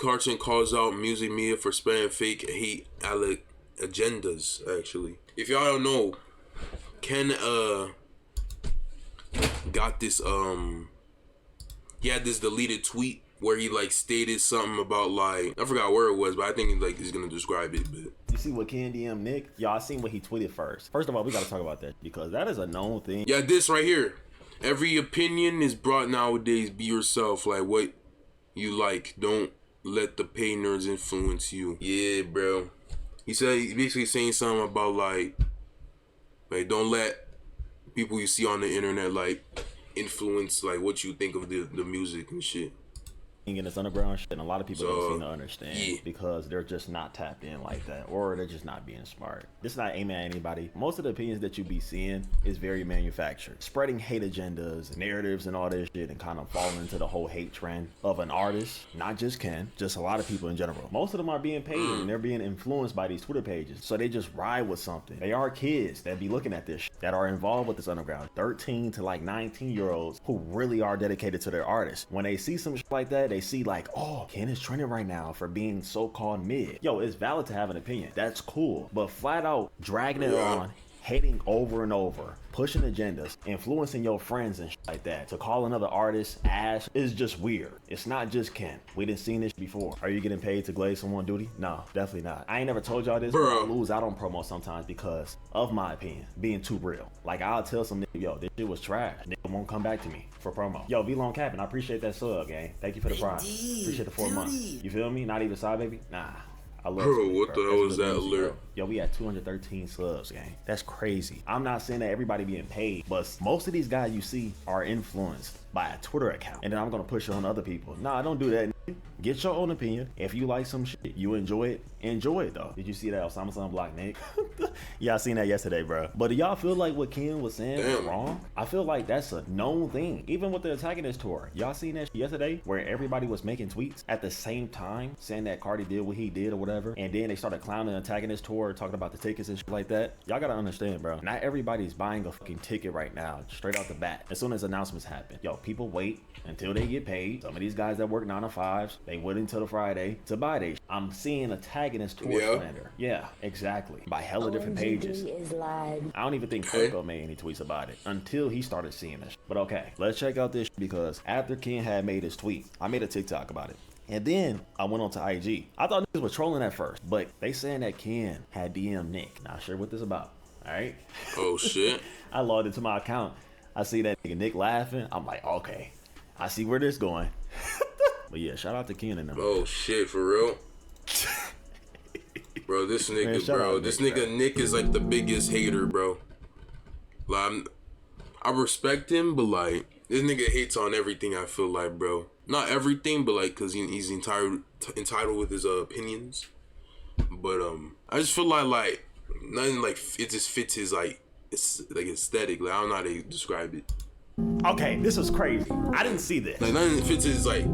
Carson calls out music media for spreading fake hate agendas, actually. If y'all don't know, Ken got this he had this deleted tweet where he like stated something about like, I forgot where it was, but I think like he's gonna describe it. But you see what Ken DM Nick? Y'all seen what he tweeted first. First of all, we gotta talk about that because that is a known thing. Yeah, this right here. Every opinion is brought nowadays. Be yourself. Like what you like. Don't let the pay nerds influence you. Yeah, bro. He said he's basically saying something about like don't let people you see on the internet like influence like what you think of the music and shit. In this underground shit, and a lot of people don't seem to understand because they're just not tapped in like that, or they're just not being smart. This is not aiming at anybody. Most of the opinions that you be seeing is very manufactured, spreading hate agendas, narratives, and all this shit, and kind of falling into the whole hate trend of an artist, not just Ken, just a lot of people in general. Most of them are being paid and they're being influenced by these Twitter pages, so they just ride with something. They are kids that be looking at this shit, that are involved with this underground, 13 to like 19-year-olds who really are dedicated to their artists. When they see some shit like that, they see like, oh, Ken is trending right now for being so-called mid. Yo, it's valid to have an opinion. That's cool. But flat out dragging it on, hating over and over, pushing agendas, influencing your friends and shit like that, to call another artist ass is just weird. It's not just Ken. We done seen this before. Are you getting paid to glaze someone duty? No, definitely not. I ain't never told y'all this, but I lose out on promo sometimes because of my opinion being too real. Like I'll tell some nigga, yo, this shit was trash. Nigga won't come back to me for promo. Yo, V-Long Captain, I appreciate that sub, gang. Thank you for the prime. Appreciate the 4 months. You feel me? Not even side baby? Nah. I love bro, what the hell is that alert? Yo, we had 213 subs, gang. That's crazy. I'm not saying that everybody being paid, but most of these guys you see are influenced by a Twitter account. And then I'm gonna push it on other people. Nah, don't do that. Get your own opinion. If you like some shit, you enjoy it though. Did you see that Osama Son Block Nick? Yeah, I seen that yesterday, bro. But do y'all feel like what Ken was saying was wrong? I feel like that's a known thing. Even with the Antagonist tour, y'all seen that yesterday where everybody was making tweets at the same time saying that Cardi did what he did or whatever, and then they started clowning the Antagonist tour, talking about the tickets and shit like that. Y'all gotta understand, bro. Not everybody's buying a fucking ticket right now, straight out the bat. As soon as announcements happen, yo, people wait until they get paid. Some of these guys that work 9 to 5s, they wait until the Friday to buy they. I'm seeing Antagonist tour slander. Yeah, exactly. By hella different pages. I don't even think Kirko made any tweets about it until he started seeing this. But okay, let's check out this because after Ken had made his tweet, I made a TikTok about it. And then I went on to IG. I thought niggas were trolling at first, but they saying that Ken had DM Nick. Not sure what this about. All right. Oh shit. I logged into my account. I see that nigga Nick laughing. I'm like, okay, I see where this going. But yeah, shout out to Ken and them. Oh shit, for real? Bro, this nigga, bro. This nigga Nick is like the biggest hater, bro. Like, I respect him, but like, this nigga hates on everything, I feel like, bro. Not everything, but like, cause he's entitled with his opinions. But I just feel like nothing like it just fits his like aesthetic. Like I don't know how to describe it. Okay, this was crazy. I didn't see this. Like nothing fits his like.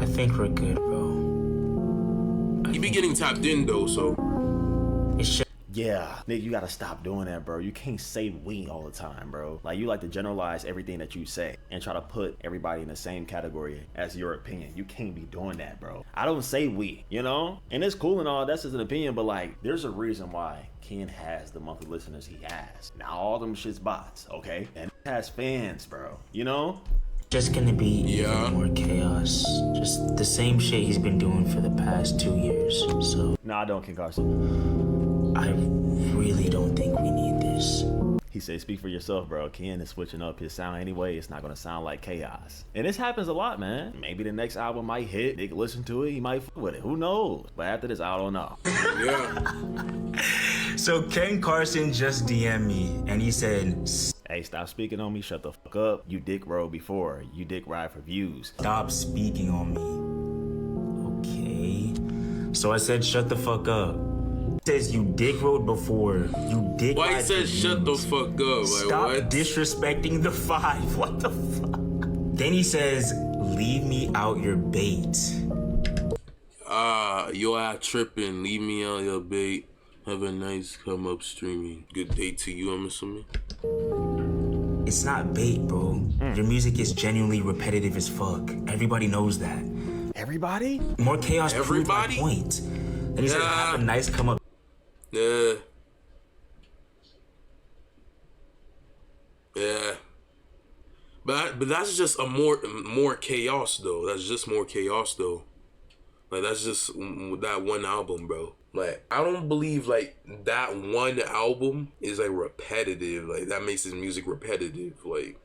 I think we're good, bro. He be getting tapped in though, so. Yeah, Nick, you gotta stop doing that, bro. You can't say we all the time, bro. Like, you like to generalize everything that you say and try to put everybody in the same category as your opinion. You can't be doing that, bro. I don't say we, you know? And it's cool and all, that's just an opinion, but like, there's a reason why Ken has the monthly listeners he has. Now, all them shit's bots, okay? And he has fans, bro, you know? Just gonna be even more chaos. Just the same shit he's been doing for the past 2 years, so. Nah, I don't, Ken Carson. I really don't think we need this. He said, speak for yourself, bro. Ken is switching up his sound anyway. It's not gonna sound like chaos. And this happens a lot, man. Maybe the next album might hit. Nick listen to it, he might fuck with it. Who knows? But after this, I don't know. Yeah. So Ken Carson just DM'd me and he said, hey, stop speaking on me. Shut the fuck up. You dick rode before. You dick ride for views. Stop speaking on me. Okay. So I said, shut the fuck up. Says you dick rode before. You dick. Why he said shut the fuck up? Like, stop what? Disrespecting the 5. What the fuck? Then he says, leave me out your bait. Yo, I tripping. Leave me out your bait. Have a nice come up streaming. Good day to you, I'm assuming. It's not bait, bro. Your music is genuinely repetitive as fuck. Everybody knows that. Everybody? More chaos proved my Everybody? point. And he said, have a nice come up. Yeah. Yeah. But that's just a more chaos though. That's just more chaos though. Like that's just that one album, bro. Like I don't believe like that one album is like repetitive. Like that makes his music repetitive. Like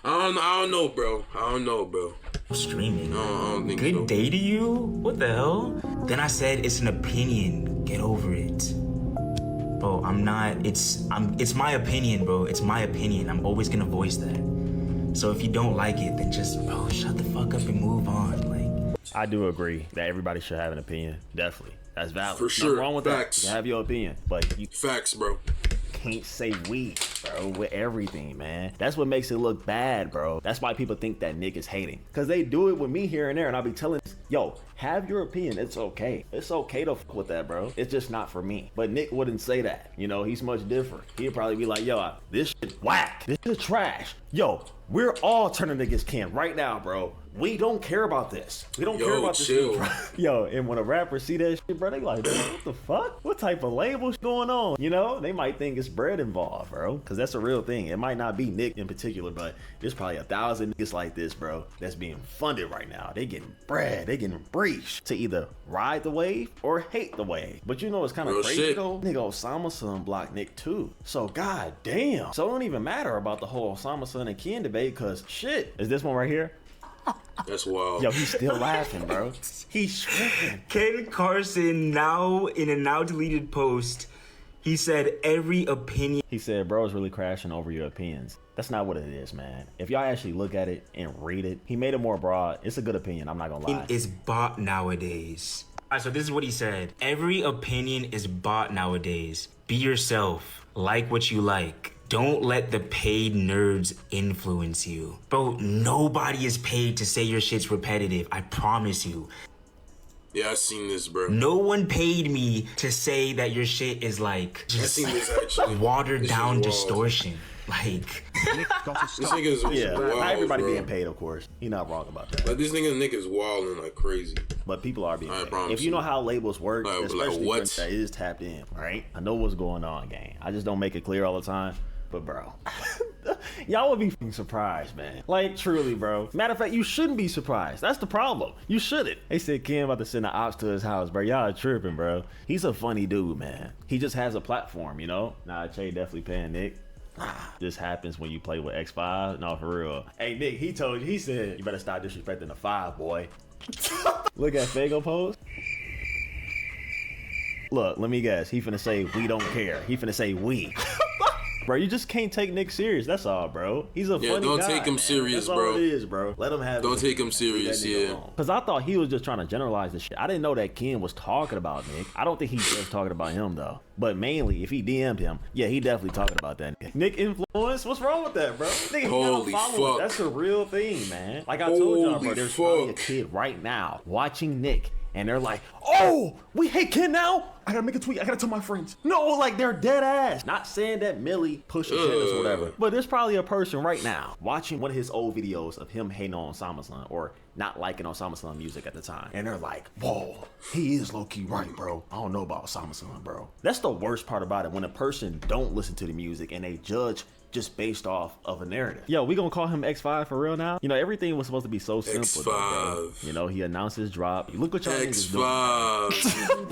I don't know, bro. I don't know, bro. Streaming. I don't think Good so. day to you? What the hell? Then I said it's an opinion. Get over it. Bro, I'm not, it's my opinion, bro. It's my opinion. I'm always gonna voice that. So if you don't like it, then just, bro, shut the fuck up and move on. Like, I do agree that everybody should have an opinion. Definitely. That's valid. For sure. Nothing wrong with Facts. that. You have your opinion. But you Facts, bro. can't say we, bro, with everything, man. That's what makes it look bad, bro. That's why people think that Nick is hating. Because they do it with me here and there, and I'll be telling, yo, have your opinion. It's okay. It's okay to fuck with that, bro. It's just not for me. But Nick wouldn't say that. You know, he's much different. He'd probably be like, yo, this shit whack. This is trash. Yo, we're all turning against Ken right now, bro. We don't care about this. We don't care about chill. this shit, bro. Yo, and when a rapper see that shit, bro, they like, what the fuck? What type of label's going on? You know, they might think it's bread involved, bro. Because that's a real thing. It might not be Nick in particular, but there's probably 1,000 niggas like this, bro, that's being funded right now. They getting bread. They getting breached to either ride the wave or hate the wave. But you know it's kind of Real crazy, shit. though? Nigga, Osama son blocked Nick, too. So, god damn. So it don't even matter about the whole Osama son and Ken debate, because shit. Is this one right here? That's wild. Yo, he's still laughing, bro. He's tripping. Ken Carson, now in a now deleted post, he said every opinion He said, bro is really crashing over your opinions. That's not what it is, man. If y'all actually look at it and read it, he made it more broad. It's a good opinion, I'm not gonna lie. is bought nowadays. Alright, so this is what he said. Every opinion is bought nowadays. Be yourself. Like what you like. Don't let the paid nerds influence you. Bro, nobody is paid to say your shit's repetitive. I promise you. Yeah, I seen this, bro. No one paid me to say that your shit is like I just seen this actually. watered This down is wild. distortion. Like, This nigga's Yeah, wild, not everybody bro. being paid, of course. He not wrong about that. Like this nigga's wilding like crazy. But people are being I paid. promise If you know you. how labels work, Like especially what? friends that is tapped in, right? I know what's going on, gang. I just don't make it clear all the time. But bro, y'all would be fucking surprised, man. Like truly, bro. Matter of fact, you shouldn't be surprised. That's the problem. You shouldn't. They said Ken about to send the ops to his house, bro. Y'all are tripping, bro. He's a funny dude, man. He just has a platform, you know? Nah, Che definitely paying Nick. This happens when you play with X5. No, for real. Hey, Nick, he told you, he said, you better stop disrespecting the 5, boy. Look at Fago pose. Look, let me guess. He finna say, we don't care. He finna say, we. Bro, you just can't take Nick serious. That's all, bro. He's a funny don't guy, take him man. serious, That's bro. all it is, bro. Let him have Don't it. take him serious, yeah. Because I thought he was just trying to generalize the shit. I didn't know that Ken was talking about Nick. I don't think he was talking about him, though. But mainly, if he DM'd him, yeah, he definitely talking about that. Nick influence? What's wrong with that, bro? Nigga, Holy fuck. That's a real thing, man. Like I told y'all, bro, Holy there's probably a fuck. kid right now watching Nick. And they're like, oh, we hate Ken now? I gotta make a tweet. I gotta tell my friends. No, like they're dead ass. Not saying that Millie pushed agendas or whatever. But there's probably a person right now watching one of his old videos of him hating on Osama Son or not liking Osama Son music at the time. And they're like, whoa, he is low-key right, bro. I don't know about Osama Son, bro. That's the worst part about it, when a person don't listen to the music and they judge just based off of a narrative. Yo, we gonna call him X5 for real now? You know, everything was supposed to be so simple, though, bro. X5. You know, he announced his drop. Look what y'all niggas doing. X5.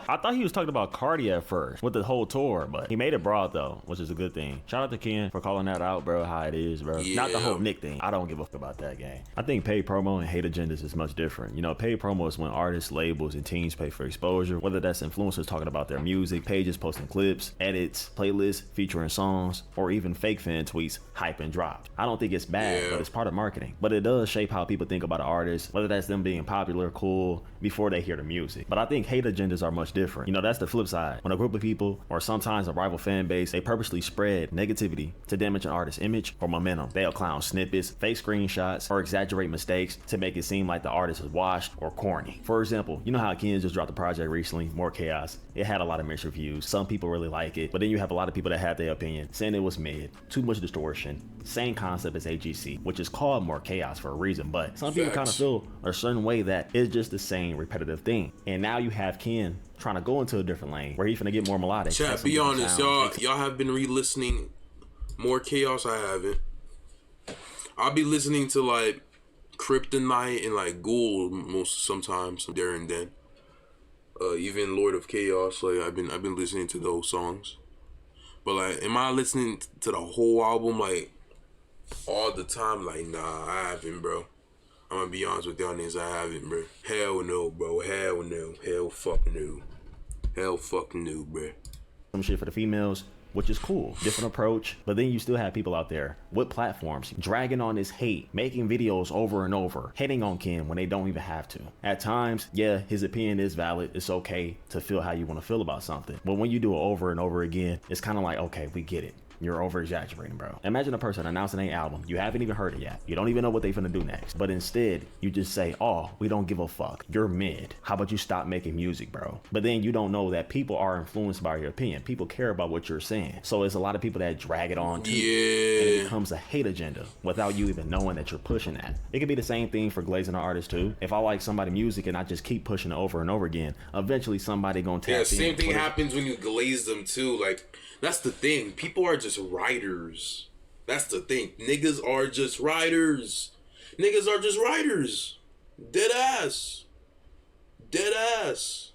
I thought he was talking about Cardi at first with the whole tour, but he made it broad though, which is a good thing. Shout out to Ken for calling that out, bro, how it is, bro. Not the Yeah. whole Nick thing. I don't give a fuck about that, gang. I think paid promo and hate agendas is much different. You know, paid promo is when artists, labels, and teams pay for exposure, whether that's influencers talking about their music, pages posting clips, edits, playlists featuring songs, or even fake fan tweets hype and drop. I don't think it's bad, but it's part of marketing. But it does shape how people think about an artist, whether that's them being popular, cool, before they hear the music. But I think hate agendas are much different. You know, that's the flip side. When a group of people, or sometimes a rival fan base, they purposely spread negativity to damage an artist's image or momentum. They'll clown snippets, fake screenshots, or exaggerate mistakes to make it seem like the artist is washed or corny. For example, you know how Ken just dropped a project recently, More Chaos. It had a lot of mixed reviews. Some people really like it, but then you have a lot of people that have their opinion, saying it was mid, too much distortion, same concept as AGC, which is called More Chaos for a reason, but some people kind of feel a certain way that it's just the same repetitive thing. And now you have Ken trying to go into a different lane where he's gonna get more melodic. Chat, be honest, y'all have been re-listening More Chaos? I haven't. I'll be listening to like Kryptonite and like Ghoul sometimes there and then. Even Lord of Chaos, like I've been listening to those songs. But like, am I listening to the whole album like all the time? Like, nah, I haven't, bro. I'm gonna be honest with y'all niggas, I haven't, bro. Hell no, bro. Hell no. Hell fucking no. Hell fucking no, bro. Some shit for the females, which is cool. Different approach. But then you still have people out there with platforms dragging on this hate, making videos over and over, hating on Ken when they don't even have to. At times, yeah, his opinion is valid. It's okay to feel how you want to feel about something. But when you do it over and over again, it's kind of like, okay, we get it. You're over exaggerating, bro. Imagine a person announcing an album. You haven't even heard it yet. You don't even know what they're finna do next. But instead, you just say, oh, we don't give a fuck. You're mid. How about you stop making music, bro? But then you don't know that people are influenced by your opinion. People care about what you're saying. So there's a lot of people that drag it on too. Yeah. And it becomes a hate agenda without you even knowing that you're pushing that. It could be the same thing for glazing an artist too. If I like somebody's music and I just keep pushing it over and over again, eventually somebody gonna tap in. Yeah, same thing happens when you glaze them too. Like, that's the thing. People are just writers. That's the thing. Niggas are just writers. Niggas are just writers. Dead ass. Dead ass.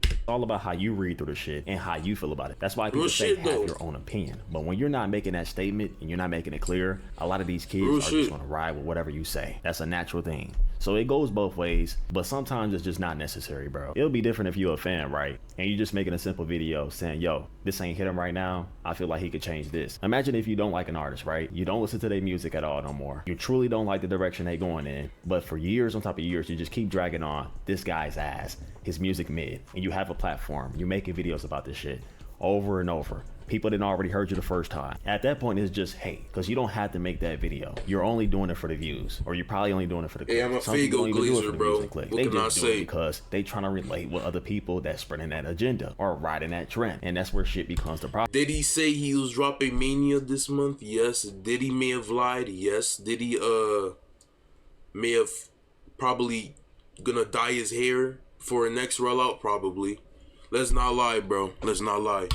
It's all about how you read through the shit and how you feel about it. That's why people say have your own opinion. But when you're not making that statement and you're not making it clear, a lot of these kids are just gonna ride with whatever you say. That's a natural thing. So it goes both ways, but sometimes it's just not necessary, bro. It'll be different if you're a fan, right? And you're just making a simple video saying, yo, this ain't hit him right now. I feel like he could change this. Imagine if you don't like an artist, right? You don't listen to their music at all no more. You truly don't like the direction they going in. But for years on top of years, you just keep dragging on this guy's ass, his music mid. And you have a platform. You're making videos about this shit over and over. People didn't already heard you the first time. At that point, it's just hate, because you don't have to make that video. You're only doing it for the views, or you're probably only doing it for the clicks. Hey, I'm a Fago glazer, bro. What they can just I do say? It because they trying to relate with other people that's spreading that agenda or riding that trend, and that's where shit becomes the problem. Did he say he was dropping Mania this month? Yes. Did he may have lied? Yes. Did he may have probably gonna dye his hair for a next rollout? Probably. Let's not lie, bro. Let's not lie.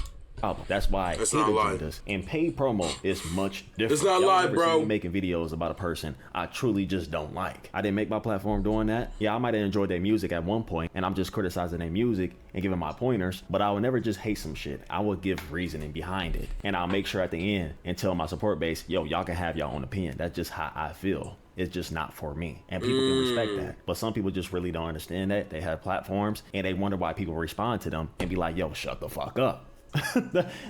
That's why hate agendas and paid promo is much different. It's not lie, bro. See me making videos about a person I truly just don't like. I didn't make my platform doing that. Yeah, I might have enjoyed their music at one point, and I'm just criticizing their music and giving my pointers, but I would never just hate some shit. I would give reasoning behind it, and I'll make sure at the end and tell my support base, yo, y'all can have your own opinion. That's just how I feel. It's just not for me, and people can respect that. But some people just really don't understand that. They have platforms and they wonder why people respond to them and be like, yo, shut the fuck up.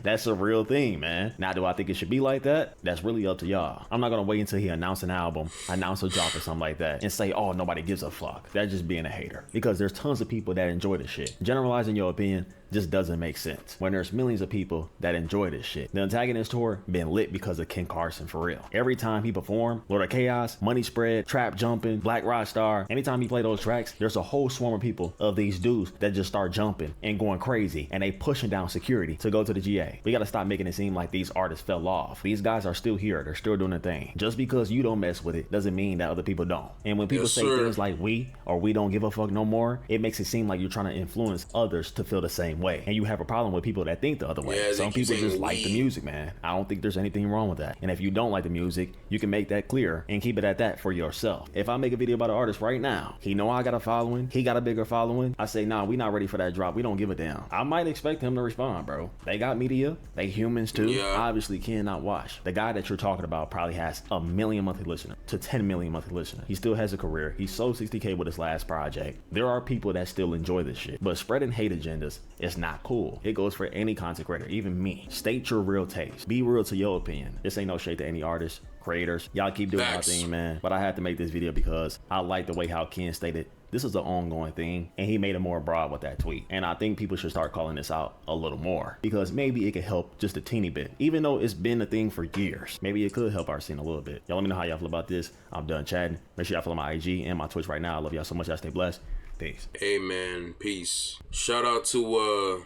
That's a real thing, man. Now, do I think it should be like that? That's really up to y'all. I'm not gonna wait until he announce an album, announce a drop or something like that, and say, oh, nobody gives a fuck. That's just being a hater. Because there's tons of people that enjoy this shit. Generalizing your opinion just doesn't make sense when there's millions of people that enjoy this shit. The Antagonist tour been lit because of Ken Carson, for real. Every time he perform, Lord of Chaos, Money Spread, Trap Jumping, Black Rockstar, anytime he play those tracks, there's a whole swarm of people of these dudes that just start jumping and going crazy, and they pushing down security to go to the GA. We gotta stop making it seem like these artists fell off. These guys are still here. They're still doing their thing. Just because you don't mess with it doesn't mean that other people don't. And when people say things like we or we don't give a fuck no more, it makes it seem like you're trying to influence others to feel the same way. And you have a problem with people that think the other way. Yeah, some people just like the music, man. I don't think there's anything wrong with that. And if you don't like the music, you can make that clear and keep it at that for yourself. If I make a video about an artist right now, he know I got a following, he got a bigger following, I say, nah, we not ready for that drop. We don't give a damn. I might expect him to respond, bro. They got media. They humans too. Yeah. Obviously cannot watch. The guy that you're talking about probably has 1 million monthly listeners to 10 million monthly listeners. He still has a career. He sold 60K with his last project. There are people that still enjoy this shit. But spreading hate agendas is not cool. It goes for any content creator, even me. State your real taste. Be real to your opinion. This ain't no shade to any artists, creators. Y'all keep doing your thing, man. But I had to make this video because I like the way how Ken stated this is an ongoing thing, and he made it more broad with that tweet. And I think people should start calling this out a little more, because maybe it could help just a teeny bit. Even though it's been a thing for years, maybe it could help our scene a little bit. Y'all let me know how y'all feel about this. I'm done chatting. Make sure y'all follow my IG and my Twitch right now. I love y'all so much. Y'all stay blessed. Peace. Hey man, peace. Shout out to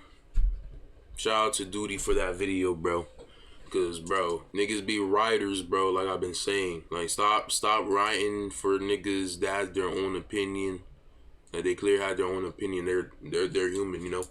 Duty for that video, bro. Cause bro, niggas be writers, bro. Like I've been saying, like stop writing for niggas that has their own opinion. Like they clearly have their own opinion. They're human, you know.